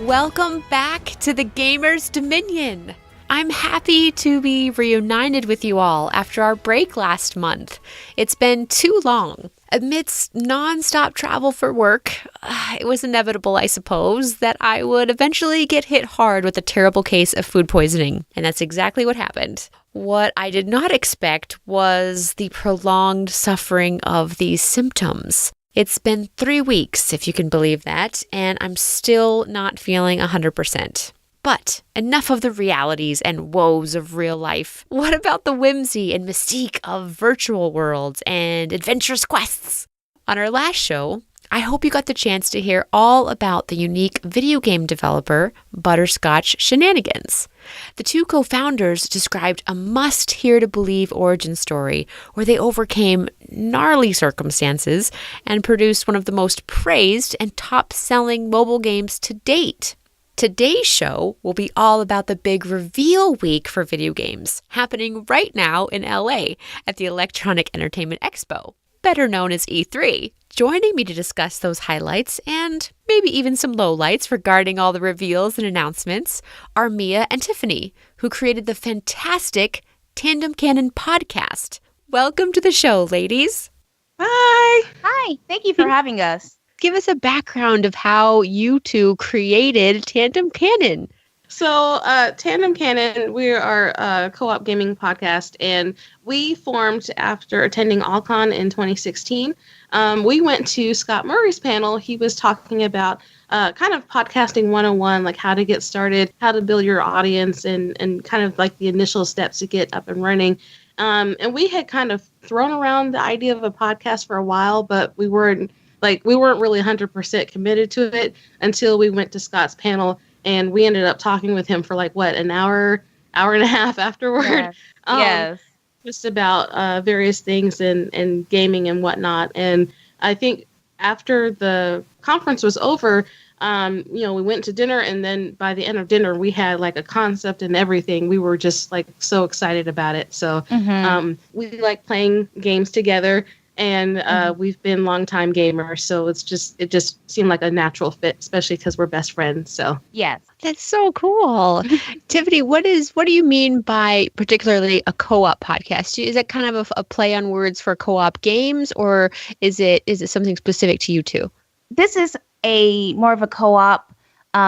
Welcome back to the Gamers Dominion. I'm happy to be reunited with you all after our break last month. It's been too long. Amidst non-stop travel for work, it was inevitable, I suppose, that I would eventually get hit hard with a terrible case of food poisoning. And that's exactly what happened. What I did not expect was the prolonged suffering of these symptoms. It's been 3 weeks, if you can believe that, and I'm still not feeling 100%. But enough of the realities and woes of real life. What about the whimsy and mystique of virtual worlds and adventurous quests? On our last show, I hope you got the chance to hear all about the unique video game developer, Butterscotch Shenanigans. The two co-founders described a must-hear-to-believe origin story where they overcame gnarly circumstances and produced one of the most praised and top-selling mobile games to date. Today's show will be all about the big reveal week for video games, happening right now in LA at the Electronic Entertainment Expo, better known as E3. Joining me to discuss those highlights and maybe even some lowlights regarding all the reveals and announcements are Mia and Tiffany, who created the fantastic Tandem Canon podcast. Welcome to the show, ladies. Hi. Hi. Thank you for having us. Give us a background of how you two created Tandem Canon. So, Tandem Canon, we are a co-op gaming podcast, and we formed after attending Alcon in 2016. We went to Scott Murray's panel. He was talking about kind of podcasting 101, like how to get started, how to build your audience, and kind of like the initial steps to get up and running. And we had kind of thrown around the idea of a podcast for a while, but we weren't really 100% committed to it until we went to Scott's panel, and we ended up talking with him for an hour and a half afterward. Yes. Yes. Just about various things and gaming and whatnot. And I think after the conference was over, we went to dinner, and then by the end of dinner, we had like a concept and everything. We were just like so excited about it. So we like playing games together. And we've been longtime gamers, so it just seemed like a natural fit, especially because we're best friends. So yes, that's so cool. Tiffany, what do you mean by particularly a co-op podcast? Is it kind of a play on words for co-op games, or is it something specific to you two? This is a more of a co-op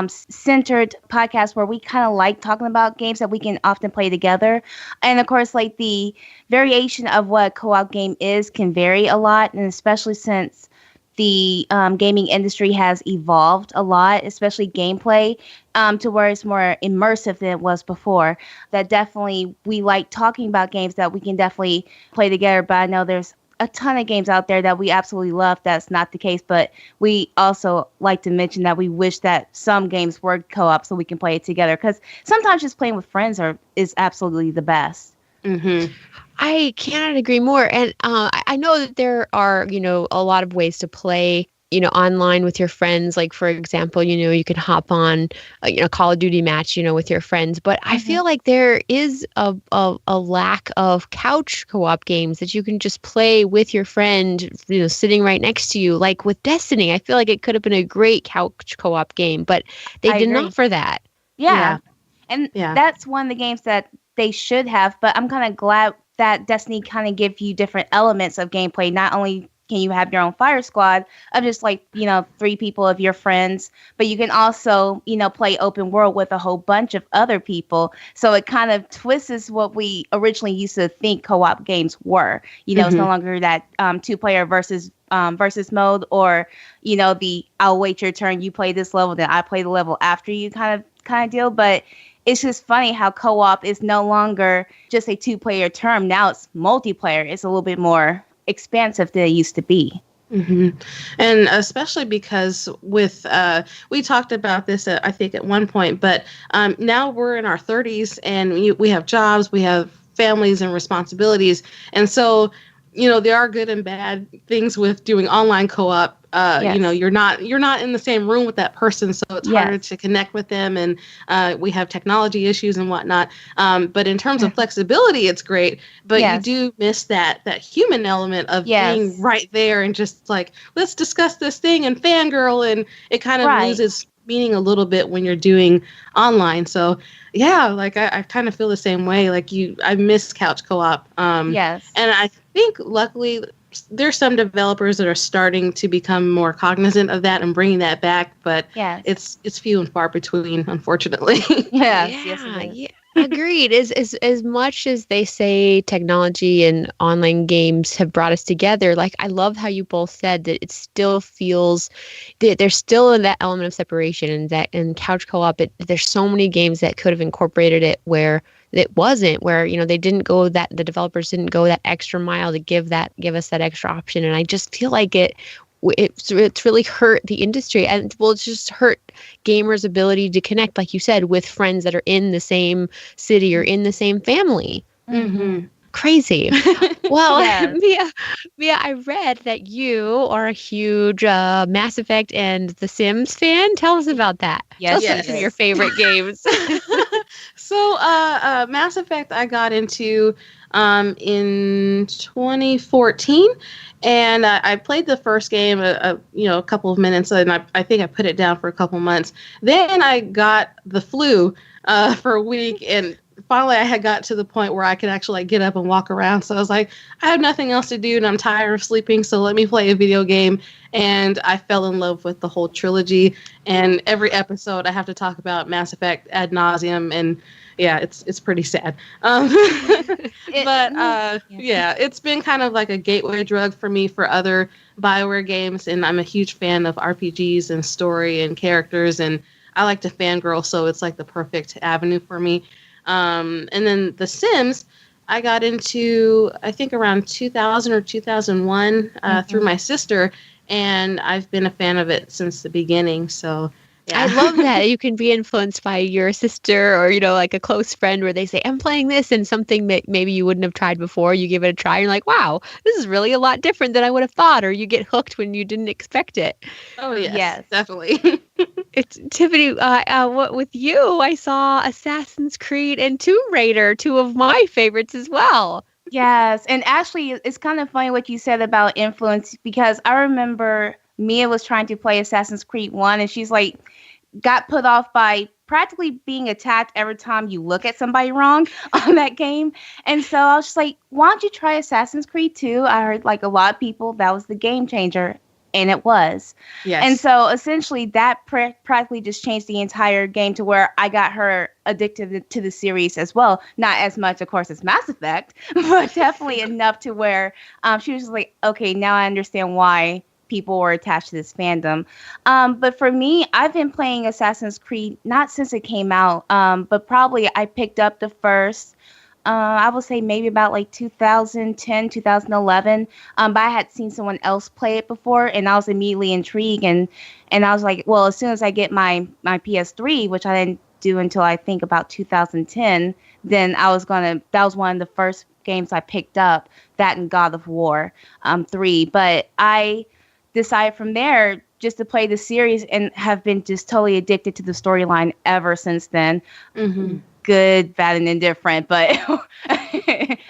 centered podcast where we kind of like talking about games that we can often play together. And of course, like the variation of what a co-op game is can vary a lot. And especially since the gaming industry has evolved a lot, especially gameplay, to where it's more immersive than it was before. That definitely, we like talking about games that we can definitely play together. But I know there's a ton of games out there that we absolutely love. That's not the case, but we also like to mention that we wish that some games were co-op so we can play it together, because sometimes just playing with friends is absolutely the best. Mm-hmm. I cannot agree more. And I know that there are, a lot of ways to play, online with your friends. Like, for example, you can hop on a Call of Duty match, with your friends. But I feel like there is a lack of couch co-op games that you can just play with your friend, sitting right next to you. Like with Destiny, I feel like it could have been a great couch co-op game, but they didn't offer that. Yeah. And that's one of the games that they should have. But I'm kind of glad that Destiny kind of gives you different elements of gameplay. Not only can you have your own fire squad of just 3 people of your friends, but you can also, play open world with a whole bunch of other people. So it kind of twists what we originally used to think co-op games were. It's no longer that 2-player versus mode, or, the I'll wait your turn, you play this level, then I play the level after you kind of deal. But it's just funny how co-op is no longer just a 2-player term. Now it's multiplayer. It's a little bit more expansive than it used to be. Mm-hmm. And especially because with we talked about this I think at one point, but now we're in our 30s and we have jobs, we have families and responsibilities, and so there are good and bad things with doing online co-op. You're not in the same room with that person, so it's harder to connect with them, and we have technology issues and whatnot. But in terms of flexibility, it's great. But you do miss that human element of being right there and just like, let's discuss this thing and fangirl, and it kind of loses meaning a little bit when you're doing online. So yeah, like I kind of feel the same way. Like I miss couch co-op. Yes. And I think luckily there's some developers that are starting to become more cognizant of that and bringing that back, but Yes. it's few and far between, unfortunately. Yes, yes, it is. Yeah. Agreed. As much as they say technology and online games have brought us together, like I love how you both said that it still feels that there's still that element of separation, and that in couch co-op, there's so many games that could have incorporated it where it wasn't, where they didn't go that the developers didn't go that extra mile to give us that extra option, and I just feel like it's really hurt the industry, and it's just hurt gamers' ability to connect, like you said, with friends that are in the same city or in the same family. Mm-hmm. Crazy. Well, Yes. Mia, I read that you are a huge Mass Effect and The Sims fan. Tell us about that. Yes, Tell us yes. some of your favorite games. So, Mass Effect I got into in 2014, and I played the first game a couple of minutes, and I think I put it down for a couple months. Then I got the flu for a week, and finally I had got to the point where I could actually get up and walk around. So I was like, I have nothing else to do, and I'm tired of sleeping, so let me play a video game. And I fell in love with the whole trilogy. And every episode I have to talk about Mass Effect ad nauseum, and yeah, it's pretty sad. Yeah, it's been kind of like a gateway drug for me for other BioWare games, and I'm a huge fan of RPGs and story and characters, and I like to fangirl, so it's like the perfect avenue for me. And then The Sims, I got into, I think, around 2000 or 2001 through my sister, and I've been a fan of it since the beginning. So, yeah. I love that you can be influenced by your sister or, like a close friend where they say, I'm playing this, and something that maybe you wouldn't have tried before, you give it a try. And you're like, wow, this is really a lot different than I would have thought. Or you get hooked when you didn't expect it. Oh, yes, Yes. definitely. It's Tiffany. What with you? I saw Assassin's Creed and Tomb Raider, two of my favorites as well. Yes, and actually, it's kind of funny what you said about influence, because I remember Mia was trying to play Assassin's Creed 1, and she's like, got put off by practically being attacked every time you look at somebody wrong on that game. And so I was just like, why don't you try Assassin's Creed 2? I heard like a lot of people, that was the game changer. And it was. Yes. And so essentially that practically just changed the entire game to where I got her addicted to the series as well. Not as much, of course, as Mass Effect, but definitely enough to where she was just like, okay, now I understand why people were attached to this fandom. But for me, I've been playing Assassin's Creed not since it came out, but probably I picked up the first, I would say maybe about like 2010, 2011. But I had seen someone else play it before, and I was immediately intrigued. And I was like, well, as soon as I get my PS3, which I didn't do until I think about 2010, then that was one of the first games I picked up, that and God of War 3. But I decided from there just to play the series and have been just totally addicted to the storyline ever since then. Mm-hmm. Good, bad, and indifferent, but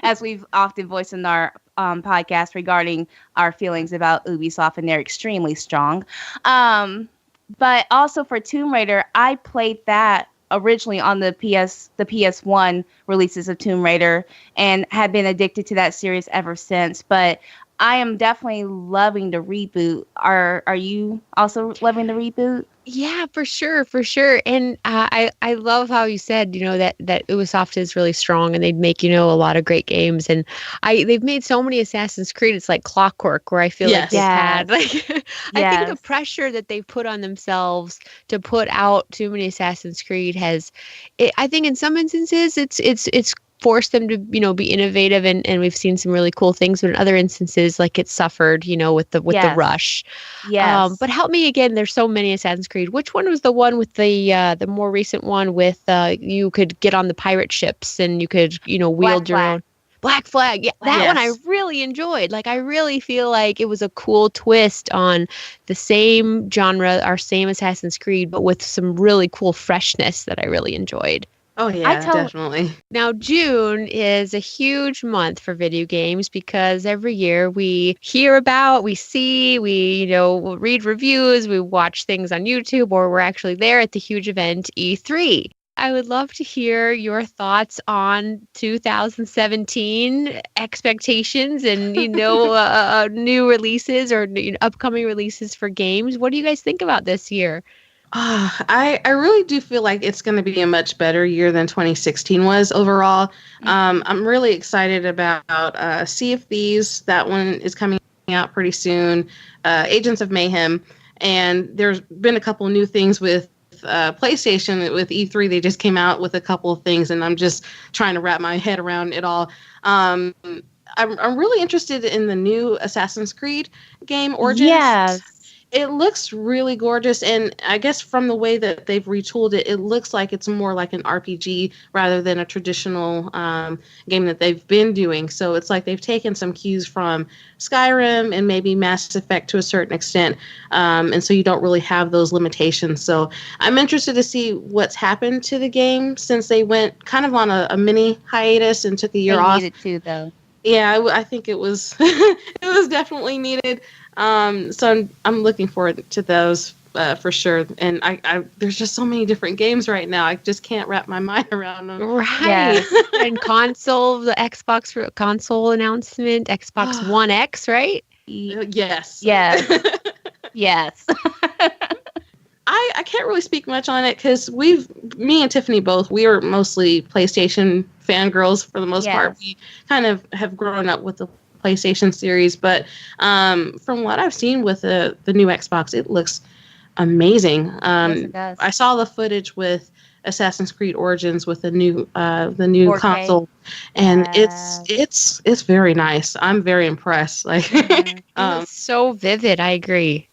as we've often voiced in our podcast regarding our feelings about Ubisoft, and they're extremely strong. But also for Tomb Raider, I played that originally on the PS1 releases of Tomb Raider, and have been addicted to that series ever since. But I am definitely loving the reboot. Are you also loving the reboot? Yeah, for sure. And I love how you said, that Ubisoft is really strong, and they'd make, a lot of great games. And they've made so many Assassin's Creed, it's like clockwork, where I feel like they've had, like, I think the pressure that they've put on themselves to put out too many Assassin's Creed I think in some instances it's forced them to, be innovative, and we've seen some really cool things, but in other instances, like, it suffered, with the rush. Yes. But help me again, there's so many Assassin's Creed. Which one was the one with the more recent one with you could get on the pirate ships and you could, wield your own Black Flag? Yeah, that one I really enjoyed. Like, I really feel like it was a cool twist on the same genre, our same Assassin's Creed, but with some really cool freshness that I really enjoyed. Oh yeah, definitely. Now, June is a huge month for video games because every year we hear about, we see, we'll read reviews, we watch things on YouTube, or we're actually there at the huge event E3. I would love to hear your thoughts on 2017 expectations and, new releases or upcoming releases for games. What do you guys think about this year? I really do feel like it's going to be a much better year than 2016 was overall. I'm really excited about Sea of Thieves. That one is coming out pretty soon. Agents of Mayhem. And there's been a couple new things with PlayStation. With E3, they just came out with a couple of things, and I'm just trying to wrap my head around it all. I'm really interested in the new Assassin's Creed game, Origins. Yes. It looks really gorgeous, and I guess from the way that they've retooled it, it looks like it's more like an RPG rather than a traditional game that they've been doing. So it's like they've taken some cues from Skyrim and maybe Mass Effect to a certain extent, and so you don't really have those limitations. So I'm interested to see what's happened to the game since they went kind of on a mini hiatus and took a year off. They needed to, though. Yeah, I think it was it was definitely needed. So I'm looking forward to those for sure. And I there's just so many different games right now. I just can't wrap my mind around them. Right. Yes. And the Xbox console announcement, Xbox One X, right? Yes. Yes. Yes. I can't really speak much on it because me and Tiffany both, we are mostly PlayStation fangirls for the most part. We kind of have grown up with the PlayStation series, but from what I've seen with the new Xbox, it looks amazing. Yes, it does. I saw the footage with Assassin's Creed Origins with the new 4K. Console, and it's very nice. I'm very impressed. Like, it's so vivid. I agree.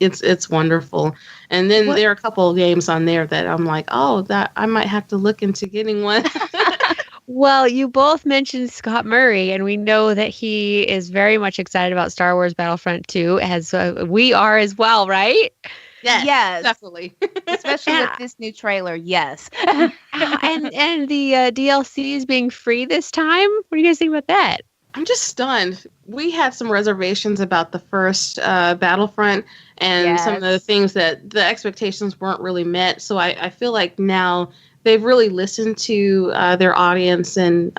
It's wonderful. And then there are a couple of games on there that I'm like, oh, that I might have to look into getting one. Well, you both mentioned Scott Murray, and we know that he is very much excited about Star Wars Battlefront 2, as we are as well, right? Yes, definitely. Especially with this new trailer, yes. and the DLC is being free this time. What do you guys think about that? I'm just stunned. We had some reservations about the first Battlefront and some of the things that the expectations weren't really met. So I feel like now they've really listened to their audience and,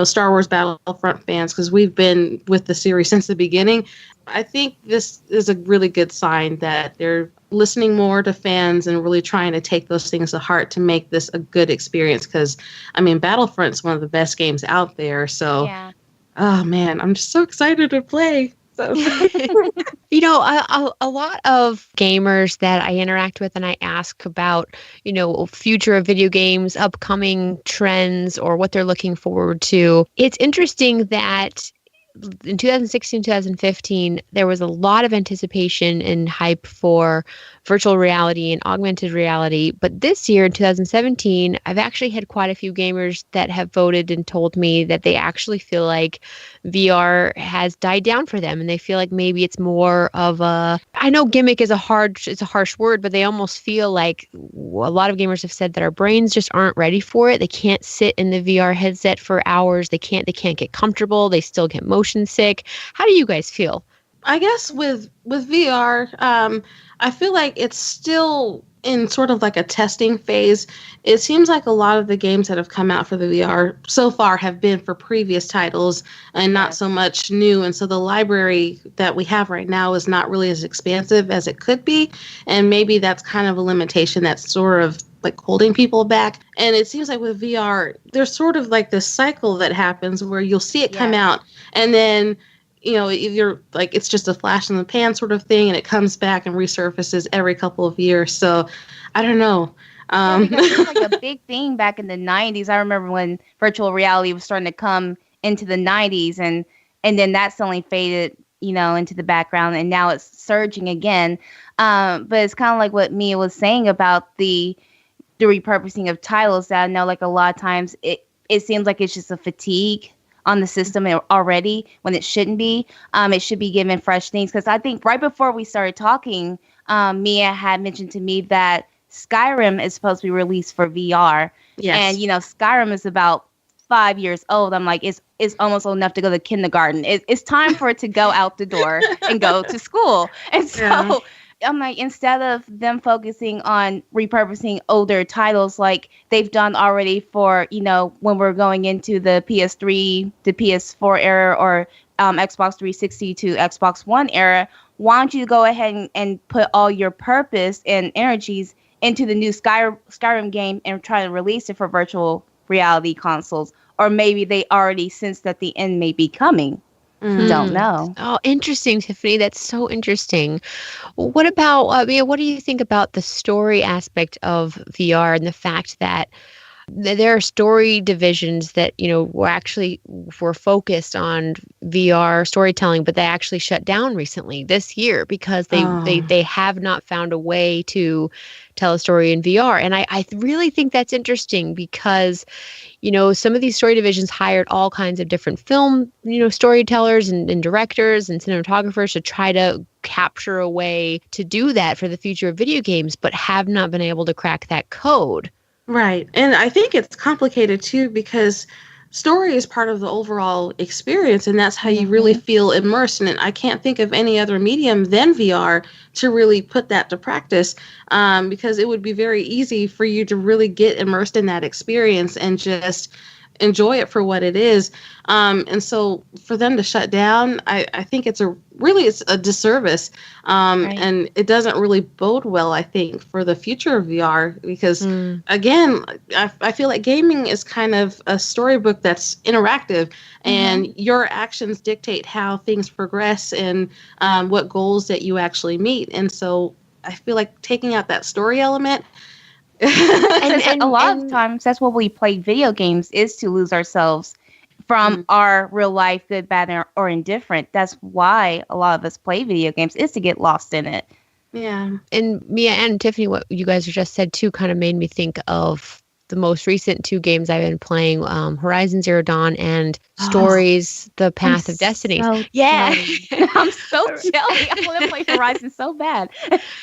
Star Wars Battlefront fans, because we've been with the series since the beginning. I think this is a really good sign that they're listening more to fans and really trying to take those things to heart to make this a good experience. Because, Battlefront's one of the best games out there. So, oh, man, I'm just so excited to play. So. A lot of gamers that I interact with and I ask about, future of video games, upcoming trends, or what they're looking forward to. It's interesting that in 2016, 2015, there was a lot of anticipation and hype for virtual reality and augmented reality. But this year, in 2017, I've actually had quite a few gamers that have voted and told me that they actually feel like VR has died down for them. And they feel like maybe it's more of I know gimmick is a harsh word, but they almost feel like a lot of gamers have said that our brains just aren't ready for it. They can't sit in the VR headset for hours. They can't get comfortable. They still get motion sick. How do you guys feel? I guess with VR, I feel like it's still in sort of like a testing phase. It seems like a lot of the games that have come out for the VR so far have been for previous titles and not so much new. And so the library that we have right now is not really as expansive as it could be. And maybe that's kind of a limitation that's sort of like holding people back. And it seems like with VR, there's sort of like this cycle that happens where you'll see it come out and then you're like, it's just a flash in the pan sort of thing, and it comes back and resurfaces every couple of years. So I don't know. Because it was like a big thing back in the 90s. I remember when virtual reality was starting to come into the 90s, and then that suddenly faded, into the background, and now it's surging again. But it's kind of like what Mia was saying about the repurposing of titles, that I know like a lot of times it seems like it's just a fatigue on the system already when it shouldn't be. It should be given fresh things. Because I think right before we started talking, Mia had mentioned to me that Skyrim is supposed to be released for VR. Yes. And, Skyrim is about 5 years old. I'm like, it's almost old enough to go to kindergarten. It's time for it to go out the door and go to school. And so I'm like, instead of them focusing on repurposing older titles like they've done already for, when we're going into the PS3 to PS4 era or Xbox 360 to Xbox One era, why don't you go ahead and put all your purpose and energies into the new Skyrim game and try to release it for virtual reality consoles? Or maybe they already sense that the end may be coming. Don't know. Oh, interesting, Tiffany. That's so interesting. What about, Mia, what do you think about the story aspect of VR and the fact that there are story divisions that, were focused on VR storytelling, but they actually shut down recently this year because they have not found a way to tell a story in VR. And I really think that's interesting because, some of these story divisions hired all kinds of different film, storytellers and directors and cinematographers to try to capture a way to do that for the future of video games, but have not been able to crack that code. Right. And I think it's complicated too because story is part of the overall experience, and that's how you really feel immersed in it. I can't think of any other medium than VR to really put that to practice, because it would be very easy for you to really get immersed in that experience and just enjoy it for what it is. And so for them to shut down, I think it's a disservice. Right. And it doesn't really bode well, I think, for the future of VR because, again, I feel like gaming is kind of a storybook that's interactive and your actions dictate how things progress and what goals that you actually meet. And so I feel like taking out that story element, and a lot of times that's what we play video games is to lose ourselves from our real life, good, bad, or indifferent. That's why a lot of us play video games is to get lost in it. Yeah. And Mia and Tiffany, what you guys just said too kind of made me think of the most recent two games I've been playing, Horizon Zero Dawn and Stories, The Path of Destiny. So yeah. I'm so jelly. I want to play Horizon so bad.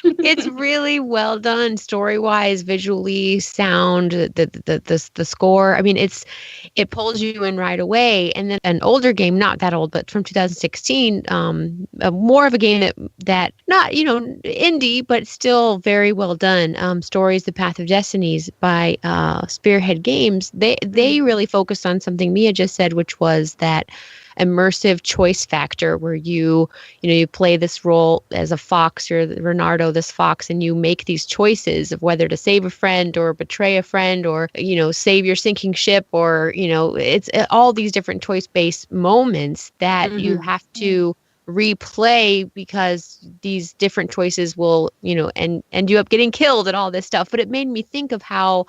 It's really well done story-wise, visually, sound, the score. I mean, it pulls you in right away. And then an older game, not that old, but from 2016, more of a game that not, indie, but still very well done. Stories, The Path of Destinies by Spearhead Games. They really focused on something Mia just said, which was that immersive choice factor where you play this role as a fox, you're Renardo, this fox, and you make these choices of whether to save a friend or betray a friend or, save your sinking ship or, it's all these different choice-based moments that you have to replay because these different choices will, end you up getting killed and all this stuff. But it made me think of how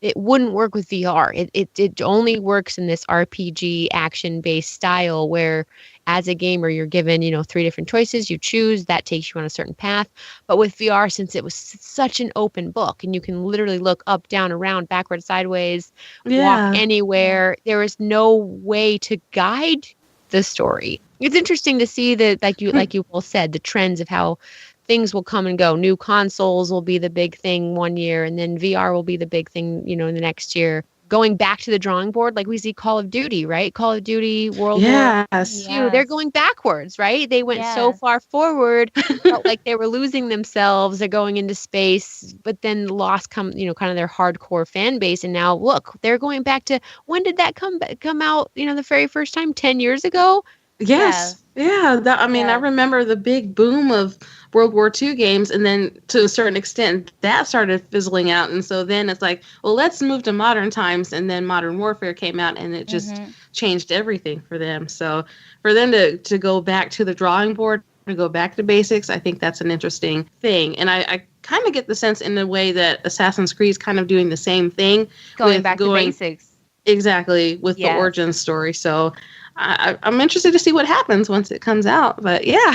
it wouldn't work with VR. It only works in this RPG action-based style where as a gamer, you're given, 3 different choices. You choose, that takes you on a certain path. But with VR, since it was such an open book and you can literally look up, down, around, backwards, sideways, walk anywhere, there is no way to guide the story. It's interesting to see that, like you both said, the trends of how things will come and go. New consoles will be the big thing one year, and then VR will be the big thing, in the next year. Going back to the drawing board, like we see Call of Duty, right? Call of Duty, World War II, they're going backwards, right? They went so far forward, felt like they were losing themselves. They're going into space, but then lost kind of their hardcore fan base. And now look, they're going back to, when did that come out? The very first time, 10 years ago? Yes. Yeah. I remember the big boom of World War II games, and then to a certain extent that started fizzling out. And so then it's like, well, let's move to modern times. And then Modern Warfare came out and it just changed everything for them. So for them to go back to the drawing board, to go back to basics, I think that's an interesting thing. And I kind of get the sense in the way that Assassin's Creed is kind of doing the same thing. Going back to basics. Exactly, with the origin story. So I'm interested to see what happens once it comes out. But yeah.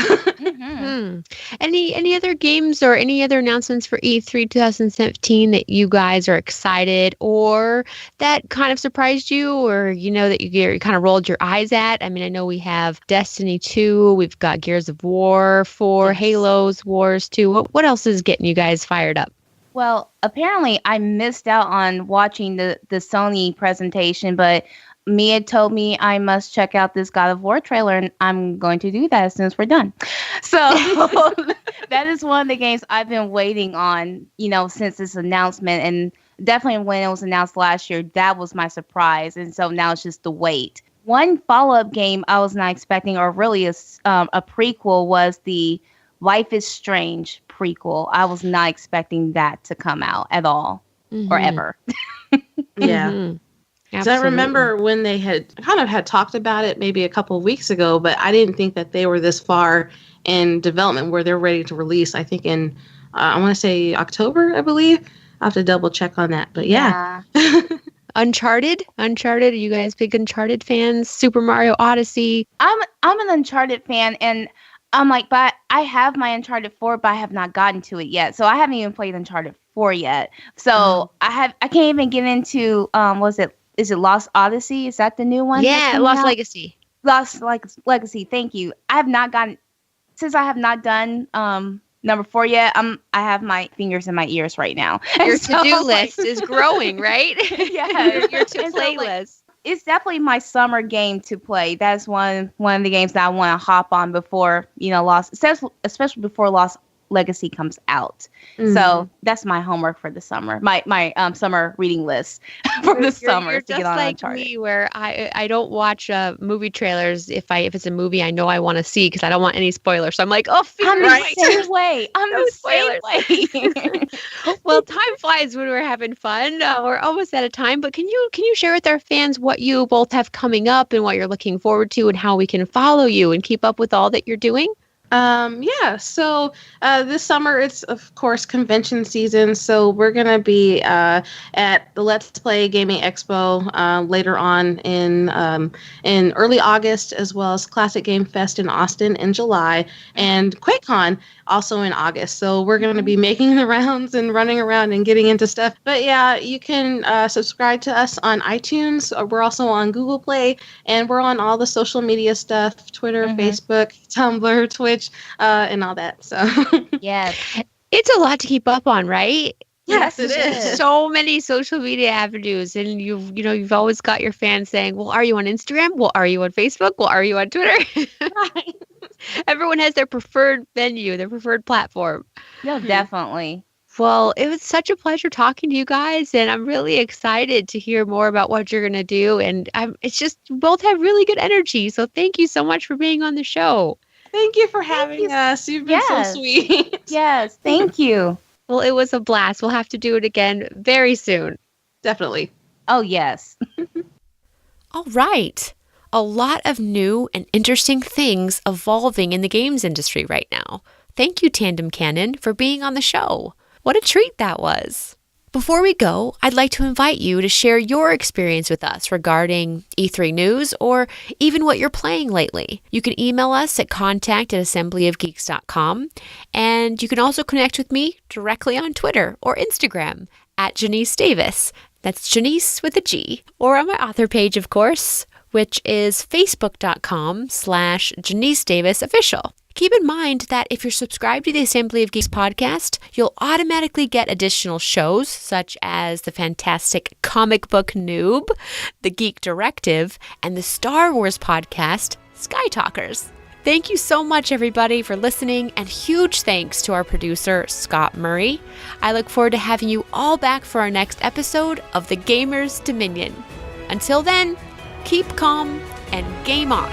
Any other games or any other announcements for E3 2017 that you guys are excited or that kind of surprised you or that you kind of rolled your eyes at? I mean, I know we have Destiny 2, we've got Gears of War 4, Halo's Wars 2. What else is getting you guys fired up? Well, apparently I missed out on watching the Sony presentation, but Mia told me I must check out this God of War trailer, and I'm going to do that as soon as we're done. So that is one of the games I've been waiting on, since this announcement. And definitely when it was announced last year, that was my surprise. And so now it's just the wait. One follow-up game I was not expecting, or really a prequel, was the Life is Strange prequel. I was not expecting that to come out at all, or ever. Yeah. Mm-hmm. So I remember when they had talked about it maybe a couple of weeks ago, but I didn't think that they were this far in development where they're ready to release. I think in, I want to say October, I believe. I'll have to double check on that, but yeah. Uncharted, are you guys big Uncharted fans? Super Mario Odyssey. I'm an Uncharted fan, and I'm like, but I have my Uncharted 4, but I have not gotten to it yet. So I haven't even played Uncharted 4 yet. So I can't even get into is it Lost Odyssey? Is that the new one? Yeah, Lost Legacy. Lost Legacy. Thank you. I have not gotten, since I have not done number 4 yet. I have my fingers in my ears right now. Your to-do list is growing, right? Yeah, your to-play list. It's definitely my summer game to play. That's one of the games that I want to hop on before especially before Lost Legacy comes out. So that's my homework for the summer. My summer reading list for the summer. You're to just get on like Uncharted. me, where I don't watch movie trailers if it's a movie I know I want to see, because I don't want any spoilers. So I'm like, I'm the same way. I'm No the spoilers. same way. Well, time flies when we're having fun. We're almost out of time, but can you share with our fans what you both have coming up and what you're looking forward to, and how we can follow you and keep up with all that you're doing? So this summer it's of course convention season, so we're gonna be at the Let's Play Gaming Expo later on in early August, as well as Classic Game Fest in Austin in July, and QuakeCon also in August. So we're gonna be making the rounds and running around and getting into stuff. But yeah, you can subscribe to us on iTunes. We're also on Google Play, and we're on all the social media stuff: Twitter, Facebook, Tumblr, Twitch, and all that. So Yes. It's a lot to keep up on, right? Yes, it is. So many social media avenues, and you've always got your fans saying, well, are you on Instagram? Well, are you on Facebook? Well, are you on Twitter? Right. Everyone has their preferred venue, their preferred platform. No, definitely. Well, it was such a pleasure talking to you guys, and I'm really excited to hear more about what you're going to do. And it's just, you both have really good energy. So thank you so much for being on the show. Thank you for having us. You've been so sweet. Yes, thank you. Well, it was a blast. We'll have to do it again very soon. Definitely. Oh, yes. All right. A lot of new and interesting things evolving in the games industry right now. Thank you, Tandem Canon, for being on the show. What a treat that was. Before we go, I'd like to invite you to share your experience with us regarding E3 news, or even what you're playing lately. You can email us at contact@assemblyofgeeks.com, and you can also connect with me directly on Twitter or Instagram at Genese Davis. That's Genese with a G. Or on my author page, of course, which is facebook.com/Genese Davis Official. Keep in mind that if you're subscribed to the Assembly of Geeks podcast, you'll automatically get additional shows such as the fantastic Comic Book Noob, the Geek Directive, and the Star Wars podcast, Sky Talkers. Thank you so much, everybody, for listening, and huge thanks to our producer, Scott Murray. I look forward to having you all back for our next episode of The Gamers Dominion. Until then, keep calm and game on.